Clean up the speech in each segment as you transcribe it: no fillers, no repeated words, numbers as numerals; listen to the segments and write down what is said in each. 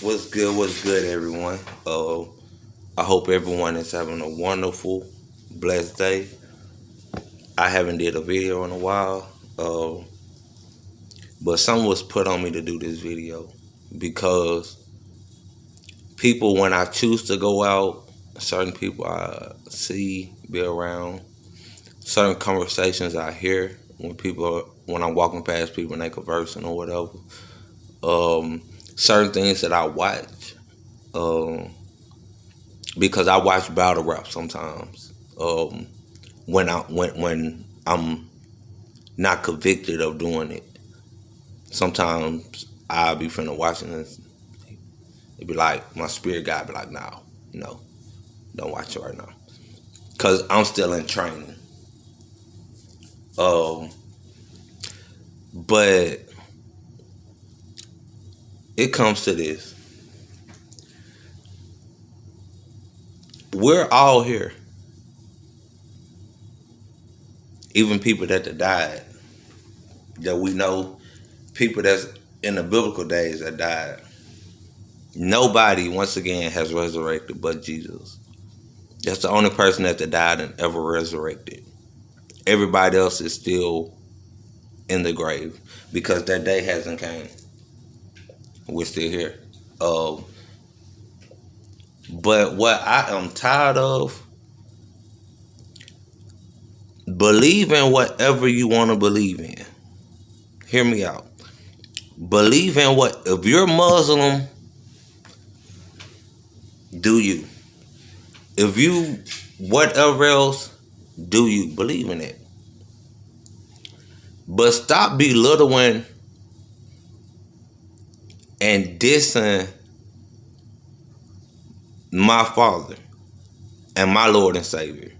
What's good, everyone? I hope everyone is having a wonderful, blessed day. I haven't did a video in a while, uh, but something was put on me to do this video because people, when I choose to go out, certain people I see, be around, certain conversations I hear when I'm walking past people and they conversing or whatever, certain things that I watch. Um, because I watch battle rap sometimes. When I'm not convicted of doing it, sometimes I'll be finna watching this. It be like my spirit guide be like, "No, no, don't watch it right now," cause I'm still in training. Um, but it comes to this: we're all here, even people that died, that we know, people that's in the biblical days that died. Nobody, once again, has resurrected but Jesus. That's the only person that died and ever resurrected. Everybody else is still in the grave because that day hasn't came. We're still here. Um, but what I am tired of, believe in whatever you want to believe in. Hear me out. Believe in what, if you're Muslim, do you. If you, whatever else, do you. Believe in it. But stop belittling and dissing my Father and my Lord and Savior.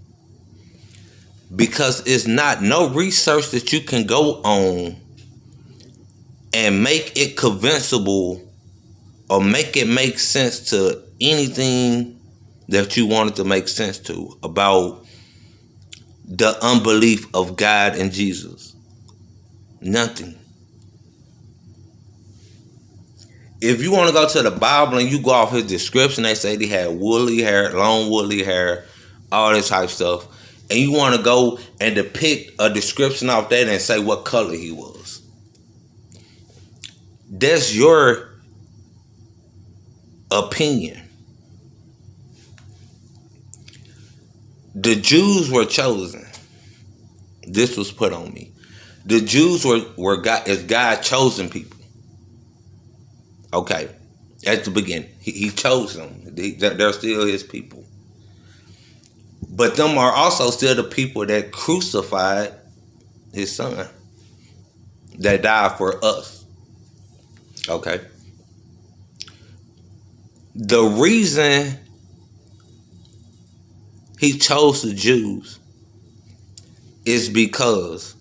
Because it's not no research that you can go on and make it convincible or make it make sense to anything that you wanted to make sense to about the unbelief of God and Jesus. Nothing. If you want to go to the Bible and you go off his description, they say he had woolly hair, long woolly hair, all this type of stuff, and you want to go and depict a description off that and say what color he was. That's your opinion. The Jews were chosen. This was put on me. The Jews were God, is God chosen people. Okay, at the beginning, he chose them. They're still his people. But them are also still the people that crucified his son, that died for us. Okay. The reason he chose the Jews is because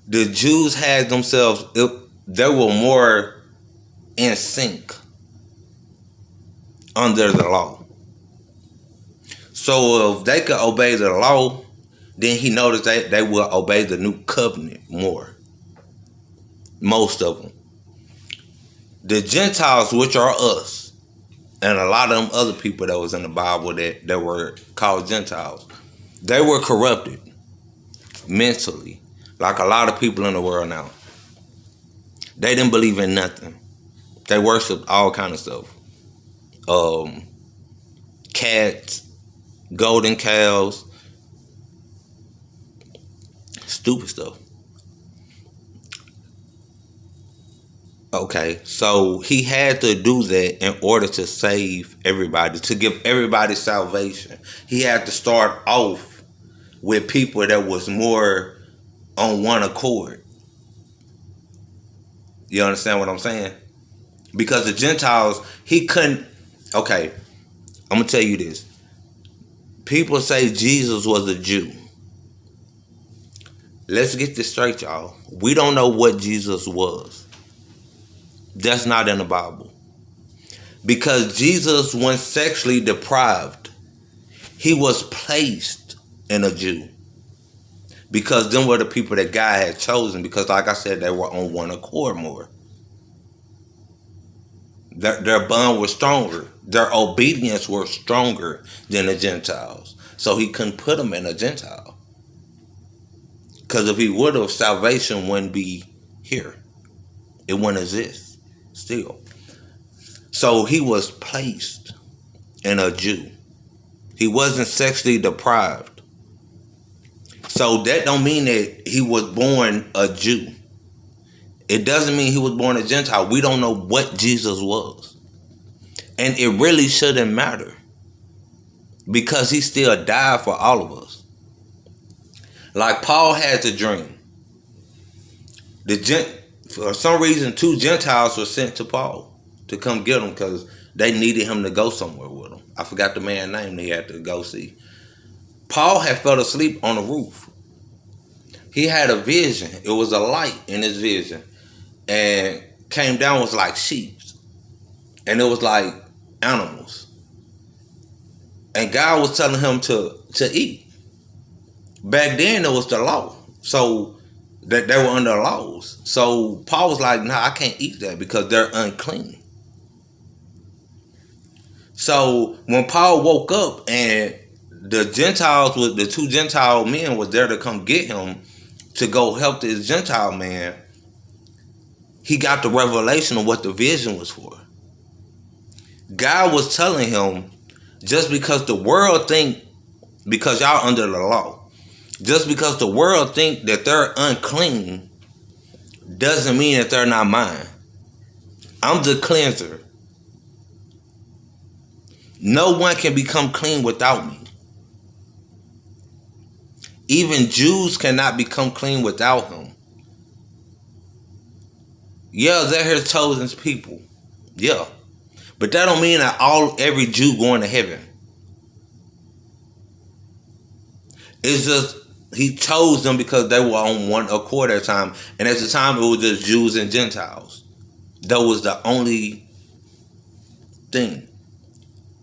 the Jews had themselves, they were more in sync under the law. So if they could obey the law, then he noticed that they will obey the new covenant more. Most of them. The Gentiles, which are us, and a lot of them other people that was in the Bible that were called Gentiles, they were corrupted mentally, like a lot of people in the world now. They didn't believe in nothing. They worshiped all kind of stuff. Cats, golden cows, stupid stuff. Okay, so he had to do that in order to save everybody, to give everybody salvation. He had to start off with people that was more on one accord. You understand what I'm saying? Because the Gentiles, he couldn't. Okay, I'm gonna tell you this. People say Jesus was a Jew. Let's get this straight, y'all. We don't know what Jesus was. That's not in the Bible. Because Jesus, when sexually deprived, he was placed in a Jew. Because them were the people that God had chosen. Because like I said, they were on one accord more. Their bond was stronger. Their obedience was stronger than the Gentiles. So he couldn't put them in a Gentile. Because if he would have, salvation wouldn't be here. It wouldn't exist still. So he was placed in a Jew. He wasn't sexually deprived. So that don't mean that he was born a Jew. It doesn't mean he was born a Gentile. We don't know what Jesus was. And it really shouldn't matter. Because he still died for all of us. Like Paul had a dream. For some reason, 2 Gentiles were sent to Paul to come get him because they needed him to go somewhere with them. I forgot the man's name he had to go see. Paul had fell asleep on the roof. He had a vision. It was a light in his vision. And came down was like sheep. And it was like animals. And God was telling him to eat. Back then it was the law. So that they were under laws. So Paul was like, nah, I can't eat that because they're unclean. So when Paul woke up and the Gentiles, the 2 Gentile men was there to come get him to go help this Gentile man, he got the revelation of what the vision was for. God was telling him, just because the world think, because y'all under the law, just because the world think that they're unclean doesn't mean that they're not mine. I'm the cleanser. No one can become clean without me. Even Jews cannot become clean without him. Yeah, they're his chosen people. Yeah. But that don't mean that every Jew going to heaven. It's just he chose them because they were on one accord at the time. And at the time it was just Jews and Gentiles. That was the only thing.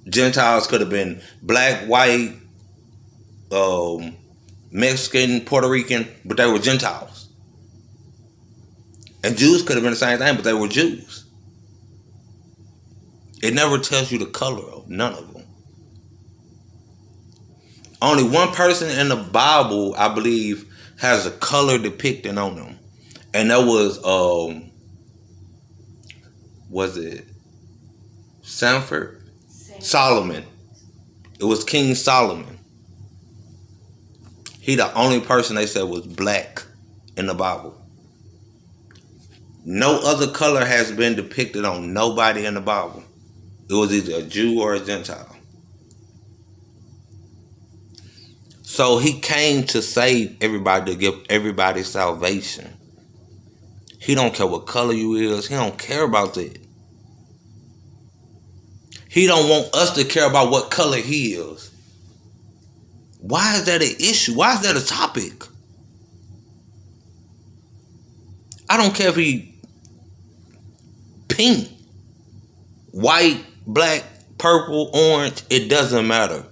Gentiles could have been black, white, Mexican, Puerto Rican, but they were Gentiles. And Jews could have been the same thing, but they were Jews. It never tells you the color of none of them. Only one person in the Bible, I believe, has a color depicted on them. And that was it Sanford? Solomon. It was King Solomon. He the only person they said was black in the Bible. No other color has been depicted on nobody in the Bible. It was either a Jew or a Gentile. So he came to save everybody, to give everybody salvation. He don't care what color you is. He don't care about that. He don't want us to care about what color he is. Why is that an issue? Why is that a topic? I don't care if he pink, white, black, purple, orange. It doesn't matter.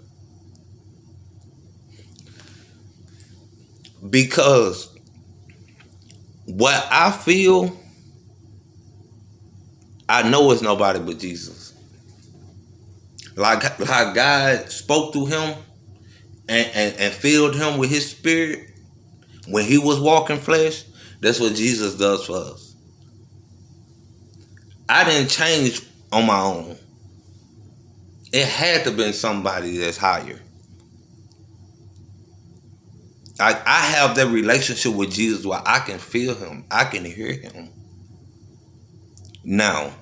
Because what I feel, I know it's nobody but Jesus. Like God spoke to him and filled him with his spirit when he was walking flesh, that's what Jesus does for us. I didn't change on my own. It had to have been somebody that's higher. I have that relationship with Jesus where I can feel him. I can hear him. Now,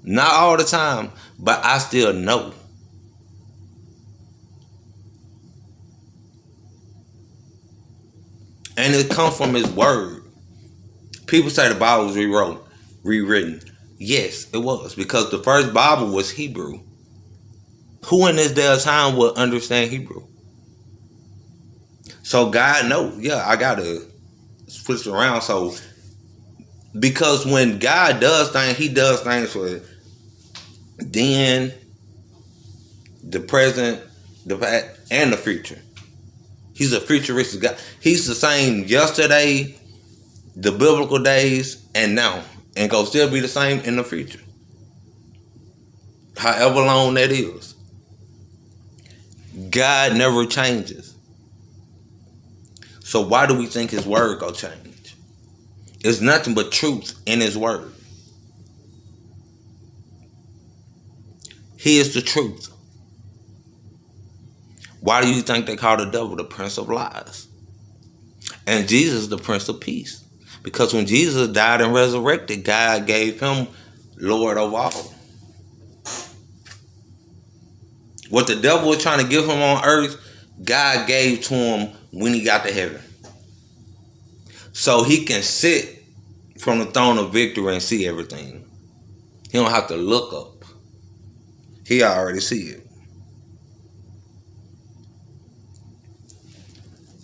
not all the time, but I still know. And it comes from his word. People say the Bible was rewritten. Yes, it was. Because the first Bible was Hebrew. Who in this day of time would understand Hebrew? So God knows, yeah, I got to switch around. So, because when God does things, he does things for then, the present, the past, and the future. He's a futuristic God. He's the same yesterday, the biblical days, and now. And gonna still be the same in the future. however long that is. God never changes. So why do we think his word gonna change? It's nothing but truth in his word. He is the truth. Why do you think they call the devil the prince of lies? And Jesus the prince of peace. Because when Jesus died and resurrected, God gave him Lord of all. What the devil was trying to give him on earth, God gave to him when he got to heaven. So he can sit from the throne of victory and see everything. He don't have to look up. He already see it.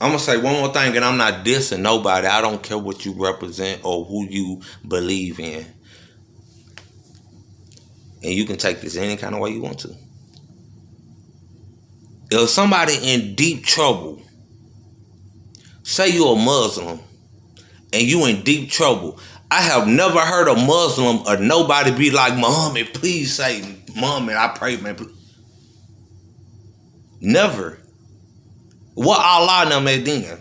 I'm gonna say one more thing, and I'm not dissing nobody. I don't care what you represent or who you believe in. And you can take this any kind of way you want to. If somebody in deep trouble, say you're a Muslim, and you in deep trouble, I have never heard a Muslim or nobody be like, Muhammad, please save me. Muhammad, I pray, man. Please. Never. What Allah them at then?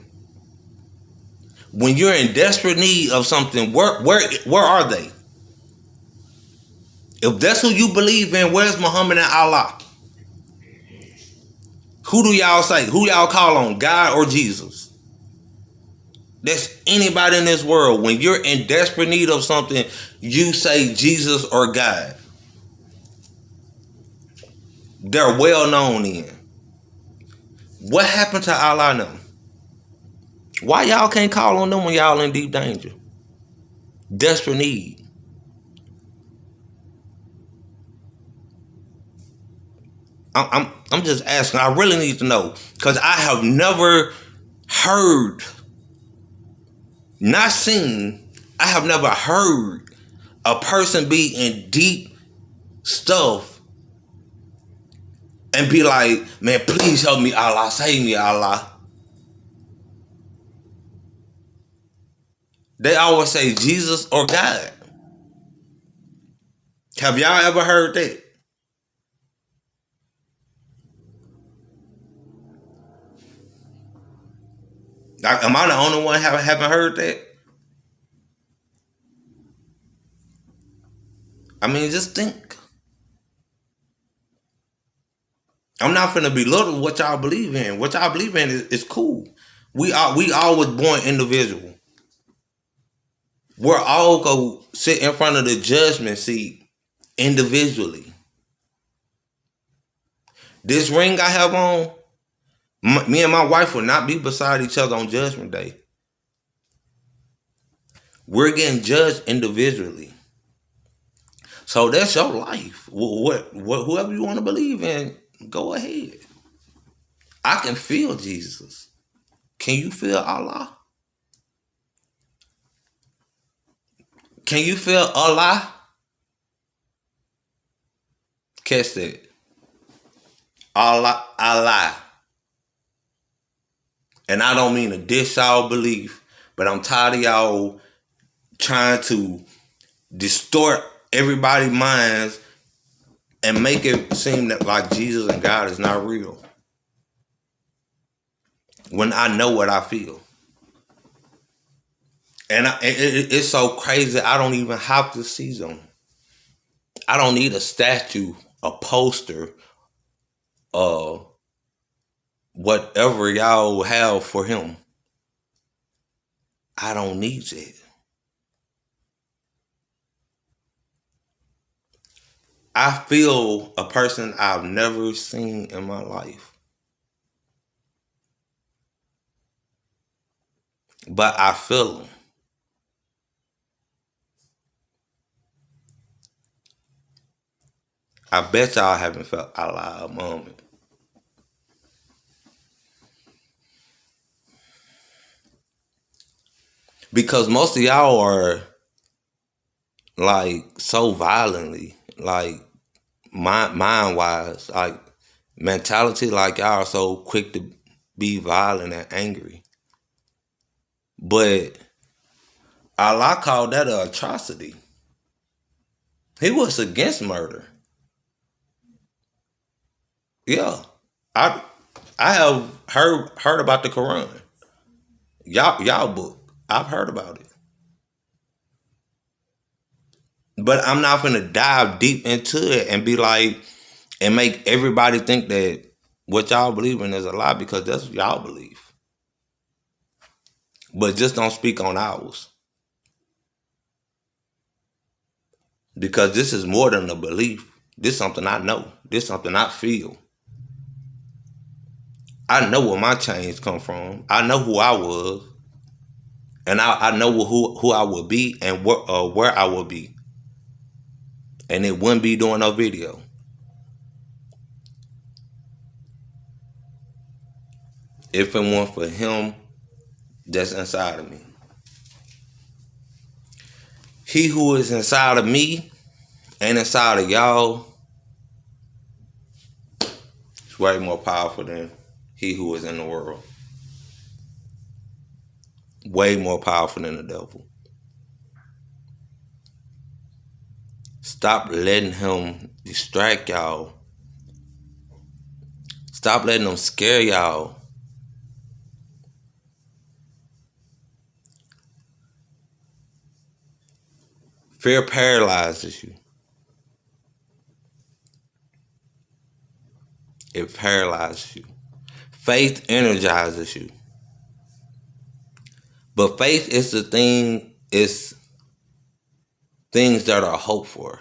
When you're in desperate need of something, where are they? If that's who you believe in, where's Muhammad and Allah? Who do y'all say? Who y'all call on? God or Jesus? That's anybody in this world. When you're in desperate need of something, you say Jesus or God. They're well known in. What happened to Allah and them? Why y'all can't call on them when y'all in deep danger? Desperate need. I'm just asking. I really need to know. Because I have never heard, not seen, I have never heard a person be in deep stuff and be like, man, please help me, Allah. Save me, Allah. They always say Jesus or God. Have y'all ever heard that? Am I the only one haven't heard that? I mean, just think. I'm not finna belittle what y'all believe in. What y'all believe in is cool. We all was born individual. We're all go sit in front of the judgment seat individually. This ring I have on, me and my wife will not be beside each other on Judgment Day. We're getting judged individually. So that's your life. Whoever you want to believe in, go ahead. I can feel Jesus. Can you feel Allah? Can you feel Allah? Catch that. Allah, Allah. And I don't mean to diss y'all belief, but I'm tired of y'all trying to distort everybody's minds and make it seem that like Jesus and God is not real. When I know what I feel. And it's so crazy, I don't even have to see them. I don't need a statue, a poster, whatever y'all have for him. I don't need that. I feel a person I've never seen in my life. But I feel them. I bet y'all haven't felt Allah a moment. Because most of y'all are like so violently, like mind wise, like mentality, like y'all are so quick to be violent and angry. But Allah called that an atrocity. He was against murder. Yeah, I I have heard about the Quran. Y'all book. I've heard about it, but I'm not gonna dive deep into it and be like and make everybody think that what y'all believe in is a lie because that's what y'all believe. But just don't speak on ours because this is more than a belief. This is something I know. This is something I feel. I know where my change come from. I know who I was, and I know who I would be and where I would be, and it wouldn't be doing no video. If it weren't for him that's inside of me. He who is inside of me and inside of y'all is way more powerful than he who is in the world. Way more powerful than the devil. Stop letting him distract y'all. Stop letting him scare y'all. Fear paralyzes you. It paralyzes you. Faith energizes you. But faith is the thing, it's things that are hoped for.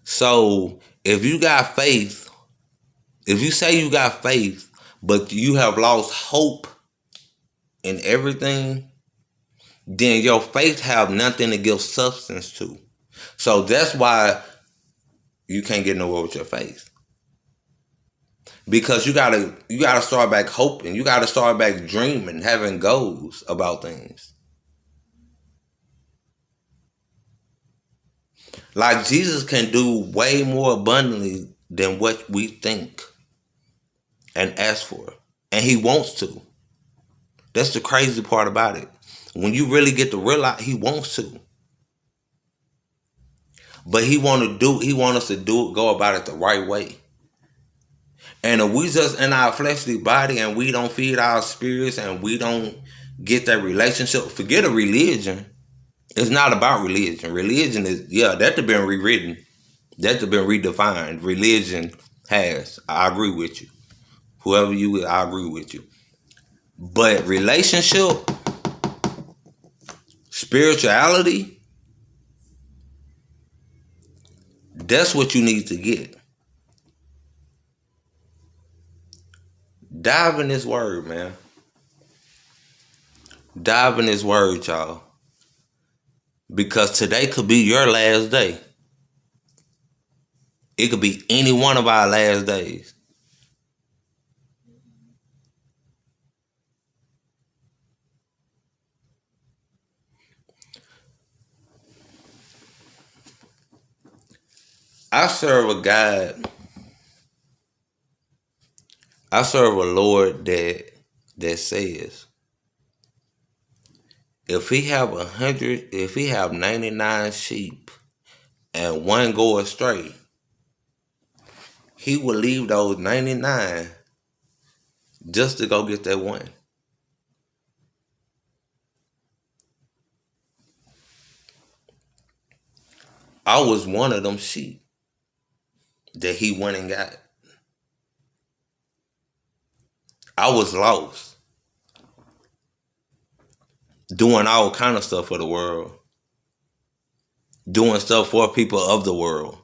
So if you got faith, if you say you got faith, but you have lost hope in everything, then your faith have nothing to give substance to. So that's why you can't get nowhere with your faith. Because you gotta start back hoping. You gotta start back dreaming, having goals about things. Like Jesus can do way more abundantly than what we think and ask for. And he wants to. That's the crazy part about it. When you really get to realize he wants to. But he want us to do it, go about it the right way. And if we just in our fleshly body and we don't feed our spirits and we don't get that relationship, forget a religion. It's not about religion. Religion is, yeah, that have been rewritten. That have been redefined. Religion has. I agree with you. Whoever you is, I agree with you. But relationship, spirituality, that's what you need to get. Dive in this word, man. Dive in this word, y'all. Because today could be your last day. It could be any one of our last days. I serve a God. I serve a Lord that says, if he have 99 sheep and one go astray, he will leave those 99 just to go get that one. I was one of them sheep that he went and got. I was lost, doing all kind of stuff for the world, doing stuff for people of the world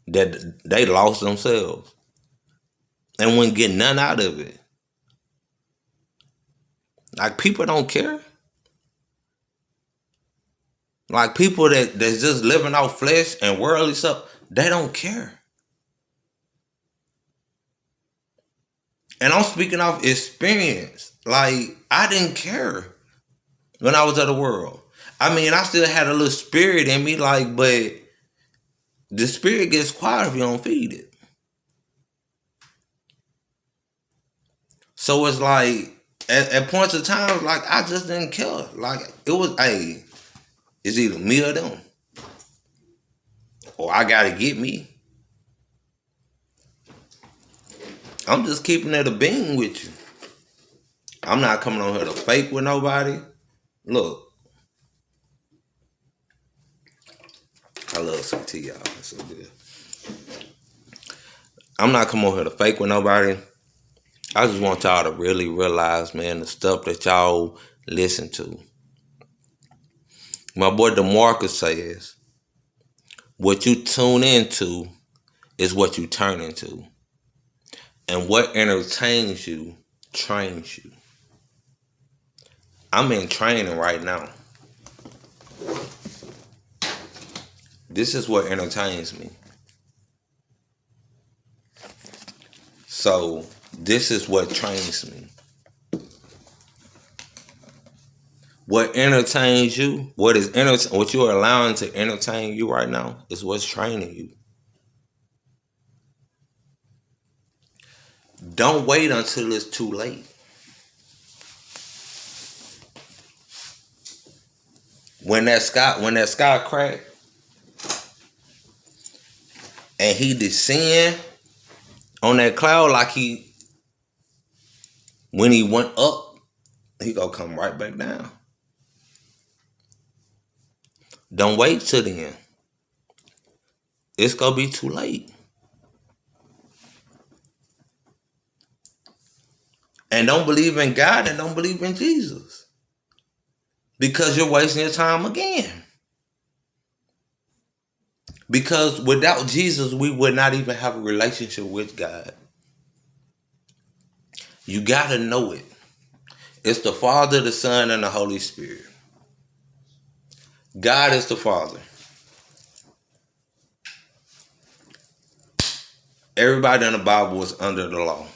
that they lost themselves and wouldn't get none out of it. Like people don't care. Like people that's just living off flesh and worldly stuff, they don't care. And I'm speaking off experience. Like I didn't care when I was of the world. I mean, I still had a little spirit in me, like, but the spirit gets quiet if you don't feed it. So it's like at points of time, like I just didn't care. Like it was, hey, it's either me or them, or I gotta get me. I'm just keeping it a bean with you. I'm not coming on here to fake with nobody. Look, I love some tea, y'all. It's so good. I'm not coming on here to fake with nobody. I just want y'all to really realize, man, the stuff that y'all listen to. My boy DeMarcus says, what you tune into is what you turn into. And what entertains you trains you. I'm in training right now. This is what entertains me. So this is what trains me. What entertains you, what you are allowing to entertain you right now is what's training you. Don't wait until it's too late. When that sky cracked and he descend on that cloud like when he went up, he gonna come right back down. Don't wait till then. It's gonna be too late. And don't believe in God and don't believe in Jesus. Because you're wasting your time again. Because without Jesus, we would not even have a relationship with God. You gotta know it. It's the Father, the Son, and the Holy Spirit. God is the Father. Everybody in the Bible was under the law.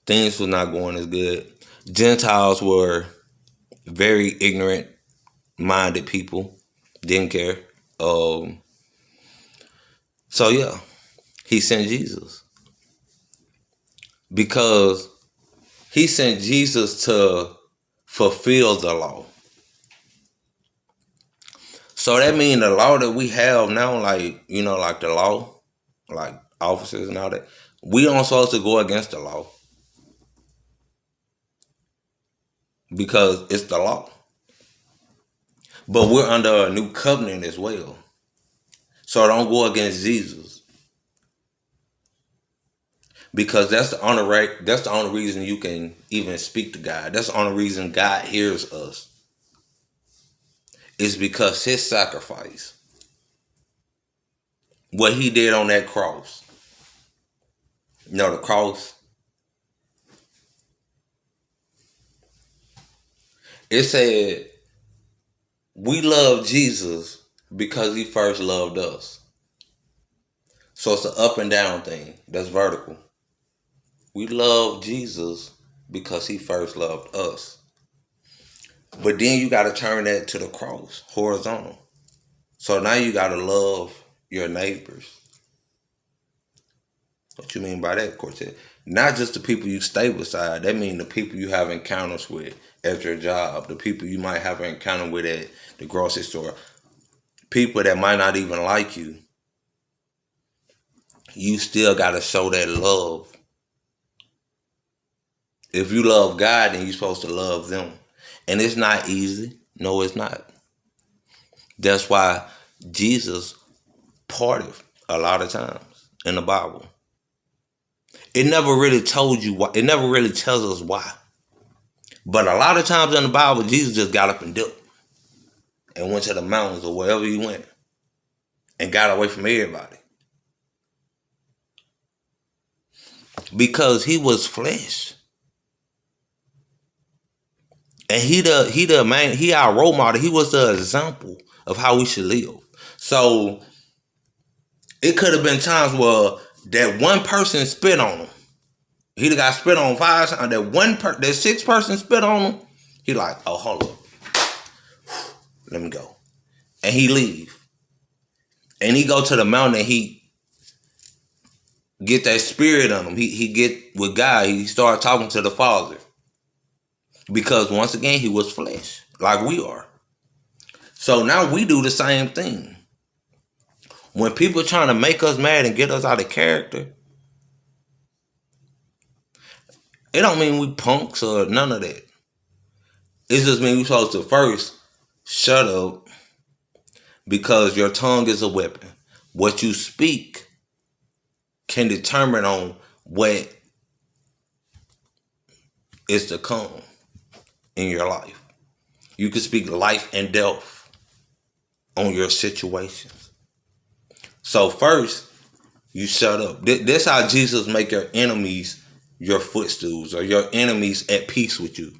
Things were not going as good. Gentiles were very ignorant minded people. Didn't care. So yeah, he sent Jesus. Because he sent Jesus to fulfill the law. So that means the law that we have now, like the law, like officers and all that, we don't supposed to go against the law. Because it's the law. But we're under a new covenant as well. So don't go against Jesus. Because that's the only reason you can even speak to God. That's the only reason God hears us. It's because his sacrifice. What he did on that cross. The cross. It said, we love Jesus because he first loved us. So it's an up and down thing. That's vertical. We love Jesus because he first loved us. But then you got to turn that to the cross, horizontal. So now you got to love your neighbors. What you mean by that, Quartet? Not just the people you stay beside. That means the people you have encounters with at your job. The people you might have an encounter with at the grocery store. People that might not even like you. You still got to show that love. If you love God, then you're supposed to love them. And it's not easy. No, it's not. That's why Jesus parted a lot of times in the Bible. It never really told you why. It never really tells us why. But a lot of times in the Bible, Jesus just got up and dipped and went to the mountains or wherever he went and got away from everybody. Because he was flesh. And he our role model. He was the example of how we should live. So it could have been times where that one person spit on him. He got spit on 5 times. That 6 person spit on him. He like, oh, hold up. Let me go. And he leave. And he go to the mountain and he get that spirit on him. He get with God. He start talking to the Father. Because once again, he was flesh. Like we are. So now we do the same thing. When people trying to make us mad and get us out of character, It don't mean we punks or none of that. It just means we supposed to first shut up because your tongue is a weapon. What you speak can determine on what is to come in your life. You can speak life and death on your situations. So first, you shut up. This how Jesus make your enemies your footstools or your enemies at peace with you.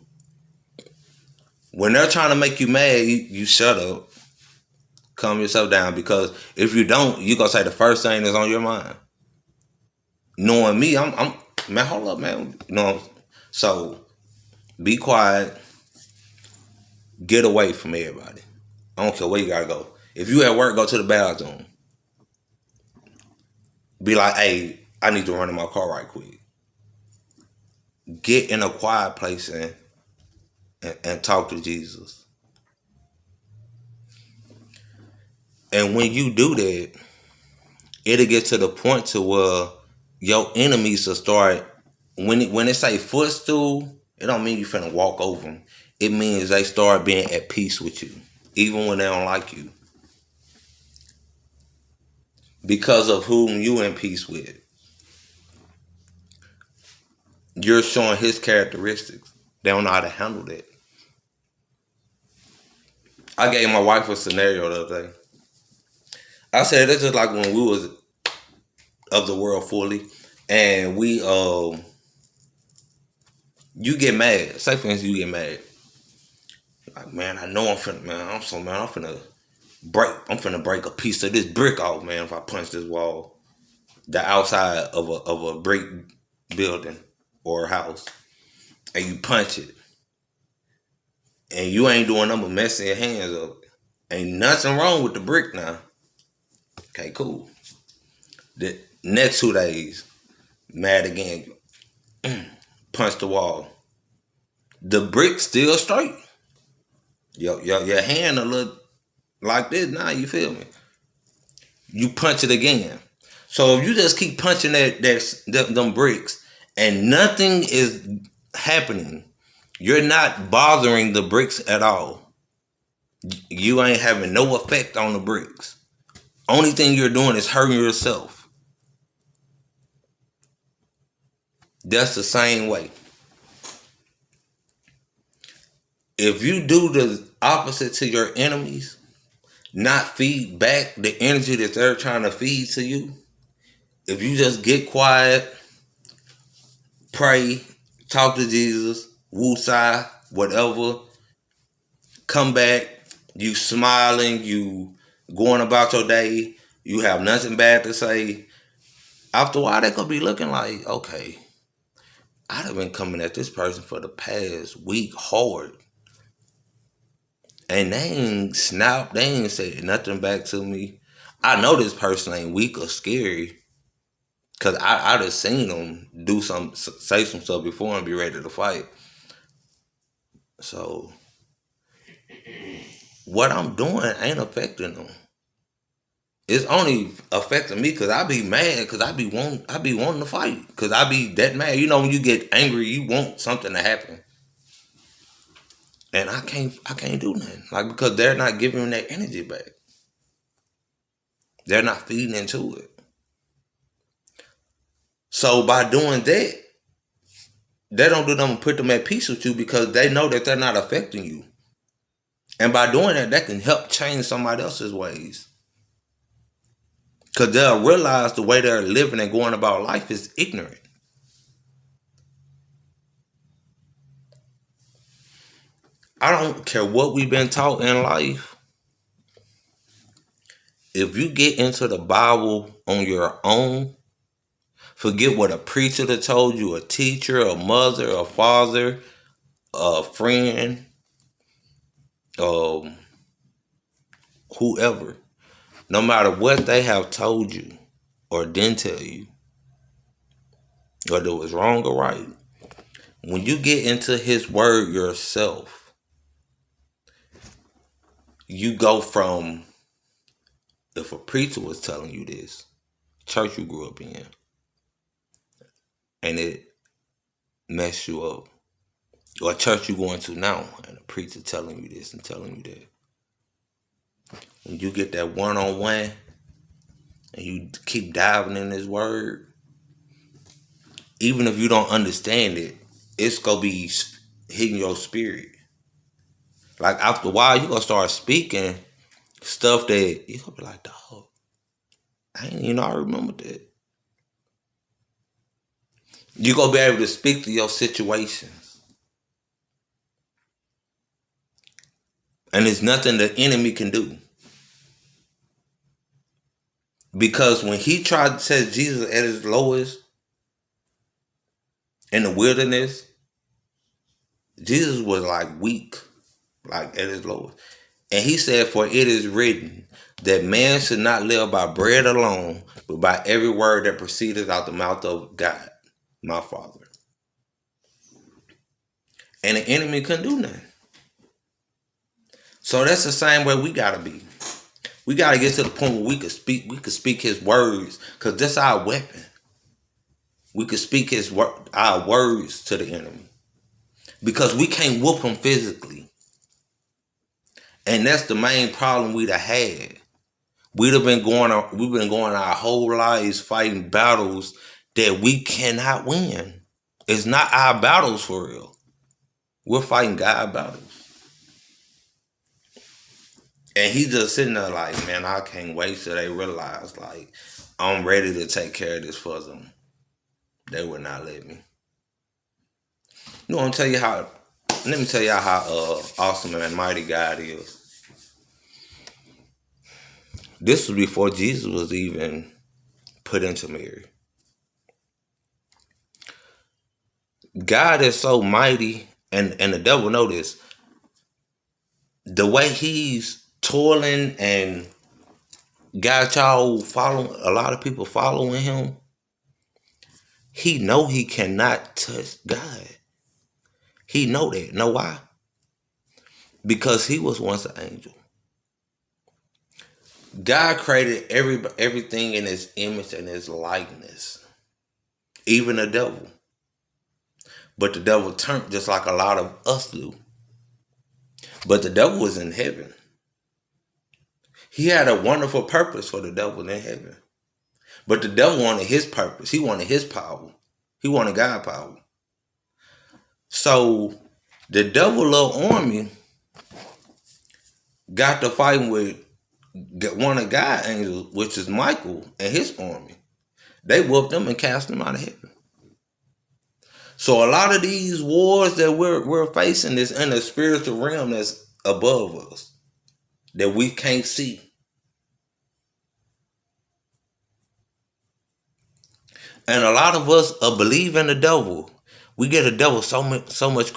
When they're trying to make you mad, you shut up, calm yourself down, because if you don't, you gonna say the first thing that's on your mind. Knowing me, I'm man, hold up, man. You know, so be quiet, get away from everybody. I don't care where you gotta go. If you at work, go to the bathroom. Be like, hey, I need to run in my car right quick. Get in a quiet place and talk to Jesus. And when you do that, it'll get to the point to where your enemies will start. When it say footstool, it don't mean you finna walk over them. It means they start being at peace with you, even when they don't like you, because of whom you in peace with. You're showing his characteristics. They don't know how to handle that. I gave my wife a scenario the other day. I said it's just like when we was of the world fully, and you get mad. Say for instance, you get mad. Like, man, I know I'm finna break a piece of this brick off, man, if I punch this wall. The outside of a brick building or a house. And you punch it. And you ain't doing nothing but messing your hands up. Ain't nothing wrong with the brick now. Okay, cool. The next 2 days, mad again. Punch the wall. The brick still straight. Your hand a little like this now, you feel me? You punch it again. So if you just keep punching them bricks and nothing is happening, you're not bothering the bricks at all. You ain't having no effect on the bricks. Only thing you're doing is hurting yourself. That's the same way. If you do the opposite to your enemies, not feed back the energy that they're trying to feed to you, if you just get quiet, pray, talk to Jesus, woosah, whatever, come back, you smiling, you going about your day, you have nothing bad to say. After a while, they could be looking like, okay, I'd have been coming at this person for the past week hard. And they ain't snapped, they ain't said nothing back to me. I know this person ain't weak or scary. Cause I just seen them say some stuff before and be ready to fight. So what I'm doing ain't affecting them. It's only affecting me because I be mad because I be wanting to fight because I be that mad. You know when you get angry, you want something to happen, and I can't do nothing like because they're not giving that energy back. They're not feeding into it. So by doing that, they don't do nothing to put them at peace with you because they know that they're not affecting you. And by doing that, that can help change somebody else's ways. Because they'll realize the way they're living and going about life is ignorant. I don't care what we've been taught in life. If you get into the Bible on your own, forget what a preacher that told you, a teacher, a mother, a father, a friend, um, whoever. No matter what they have told you or didn't tell you, whether it was wrong or right, when you get into his word yourself, you go from, if a preacher was telling you this, church you grew up in, and it mess you up. Or a church you going to now, and a preacher telling you this and telling you that. When you get that one-on-one and you keep diving in this word, even if you don't understand it, it's gonna be hitting your spirit. Like after a while, you gonna start speaking stuff that you gonna be like, dog, I ain't even know I remember that. You gonna be able to speak to your situations, and there's nothing the enemy can do. Because when he tried to test Jesus at his lowest in the wilderness, Jesus was like weak, like at his lowest. And he said, for it is written that man should not live by bread alone, but by every word that proceedeth out the mouth of God, my Father. And the enemy couldn't do nothing. So that's the same way we gotta be. We gotta get to the point where we could speak his words, because that's our weapon. We could speak our words to the enemy. Because we can't whoop him physically. And that's the main problem we'd have had. We've been going our whole lives fighting battles that we cannot win. It's not our battles for real. We're fighting God battles. And he just sitting there like, man, I can't wait till they realize, like, I'm ready to take care of this for them. They would not let me. You know, let me tell y'all how awesome and mighty God is. This was before Jesus was even put into Mary. God is so mighty, and the devil know this. The way he's toiling and got y'all following, a lot of people following him, he know he cannot touch God. He know that. Know why? Because he was once an angel. God created everything in his image and his likeness. Even the devil. But the devil turned just like a lot of us do. But the devil was in heaven. He had a wonderful purpose for the devil in heaven. But the devil wanted his purpose. He wanted his power. He wanted God's power. So the devil little army got to fighting with one of God's angels, which is Michael and his army. They whooped them and cast them out of heaven. So a lot of these wars that we're facing is in a spiritual realm that's above us, that we can't see. And a lot of us believe in the devil. We get the devil so much